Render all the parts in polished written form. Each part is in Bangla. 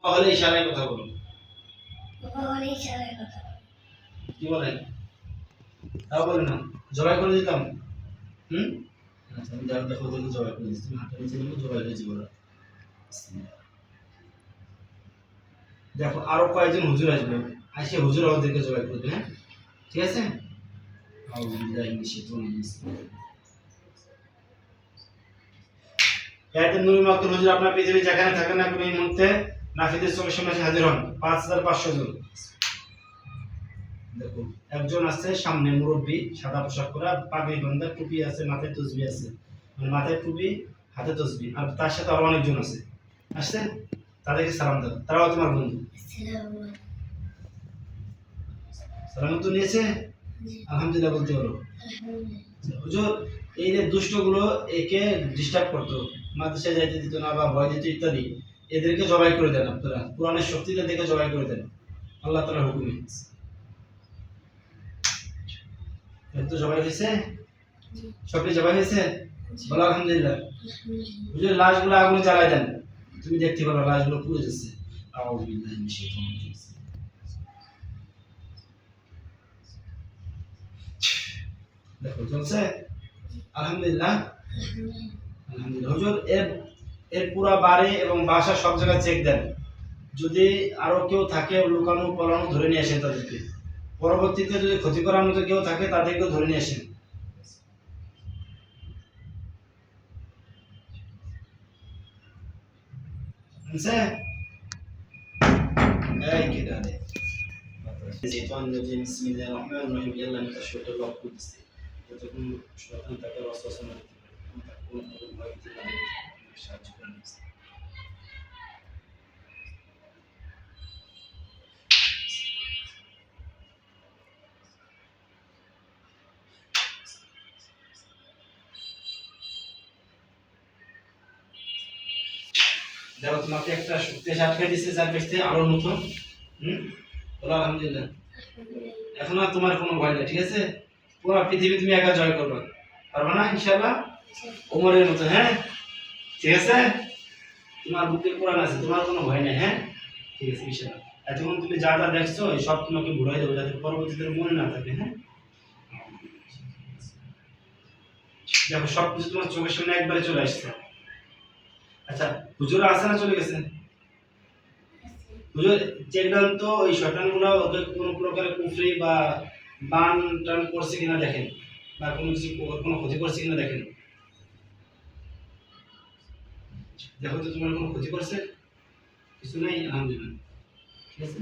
তাহলে ইশারায় কথা বলুন। তাহলে ইশারায় কথা বলুন। কি বলেন? তাও বলেন না, জবাই করে দিতাম। আচ্ছা, আমি দেখো দেখো জবাই করে দিচ্ছি। তুমি হাতটা নিচে নিলে জবাই হয়ে যাবে। দেখো আরো কয়েকজন হুজুর আসবে, আসে হুজুর ওদেরকে জবাই করবে। হ্যাঁ, ঠিক আছে। নূর মাকতুম হুজুর, আপনার পৃথিবী যেখানে থাকেন না কেন এই মুহূর্তে নাফিদের চোখের সামনে হাজির হন। 5500 জন। দেখো একজন আছে সামনে মুরব্বী, সাদা পোশাক পরা, পাগড়ি বাঁধা, টুপি আছে, মাথায় তসবিহ আছে, মানে মাথায় টুপি, হাতে তসবিহ, আর তার সাথে আরো অনেকজন আছে। আসছে, তাদেরকে সালাম দাও, তারাও তোমার বন্ধু। সালাম তো নিয়েছে, আলহামদুলিল্লাহ বলতে পারো। হুজুর এই যে দুষ্টগুলো একে ডিস্টার্ব করতো, মাদ্রাসায় যাইতে দিত না বা ভয় দিত ইত্যাদি, এদেরকে জবাই করে দেন আপনারা, কোরআনের শক্তিতে দেখে জবাই করে দেন আল্লাহ তাআলার হুকুমে। তো জবাই হয়েছে, সবই জবাই হয়েছে, বলো আলহামদুলিল্লাহ। হুজুর লাশগুলো আগুনে জ্বালায় দেন, তুমি দেখতে পারো লাশগুলো পুড়ে যাচ্ছে। আউযু বিল্লাহি মিনাশ শাইতানির রাজিম। দেখো চলছে, আলহামদুলিল্লাহ। আলহামদুলিল্লাহ। হুজুর এর এর পুরো বাড়ি এবং বাসা সব জায়গায় চেক দেন, যদি আরো কেউ থাকে লুকানো পলানো ধরে নিয়ে আসেন তাদেরকে। পরবর্তীতে যদি ক্ষতি করার মতো কেউ থাকে তাদেরকেও ধরে নিয়ে আসেন। বুঝছে? এই কি দাঁড়ে শয়তান রাজিম, বিসমিল্লাহির রহমানির রহিম। আল্লাহ আমি তার শরীরটা লক করে দিচ্ছি, যতক্ষণ শয়তান তাকে ওয়াসওয়াসা না দিতে পারে, তাকে কোনো ভয় দিতে পারে না, সাহায্য করে নিচ্ছি। দেখো তোমাকে একটা শক্তিশালী আটকে দিচ্ছে, যার পেছতে আরো নতুন। বলো আলহামদুলিল্লাহ। এখন আর তোমার কোনো ভয় নেই, ঠিক আছে। পুরো পৃথিবী তুমি একা জয় করবে, পারবে না ইনশাআল্লাহ, ওমরের মতো। হ্যাঁ, ঠিক আছে। তোমার বুকে কোরআন আছে, তোমার কোনো ভয় নেই। হ্যাঁ, ঠিক আছে ইনশাআল্লাহ। এতক্ষণ তুমি যা যা দেখছো এই সব তোমাকে ভুলাই দেবো, যাতে পরবর্তীতে মনে না থাকে। হ্যাঁ, দেখো সব কিছু তোমার চোখের সামনে একবারে চলে আসছে। আচ্ছা, হুজুর আছে না চলে গেছে? হুজুর চেক ডাউন তো ওই শয়তানগুলো ওদের কোনো প্রকারের কুফরি বা বান টান করছে কিনা দেখেন, বা কোনো কিছু কোনো ক্ষতি করছে কিনা দেখেন। দেখো তো তোমার কোনো ক্ষতি করছে, কিছু নেই, আলহামদুলিল্লাহ। ঠিক আছে,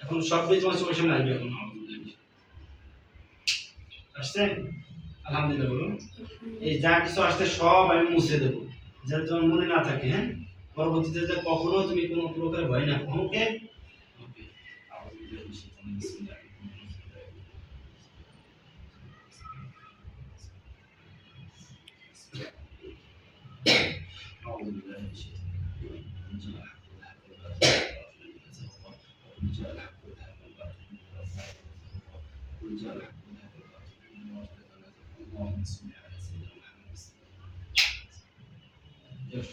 এখন সব কিছু তোমার চোখের সামনে আসবে। এখন আসছে, আলহামদুলিল্লাহ বলো। এই যা কিছু আসছে সব আমি মুছে দেবো, যাতে তোমার মনে না থাকে। হ্যাঁ, পরবর্তীতে যে কখনো তুমি কোনো প্রকার ভয় না কখনোকে।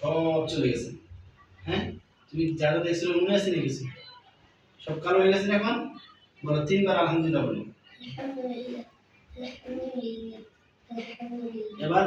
সব চলে গেছে। হ্যাঁ, তুমি যারা দেখছো মনে আছে না কিছু, সব কালো হয়ে গেছে এখন। বলো 3 বার আলহামদুলিল্লাহ বলো। এবার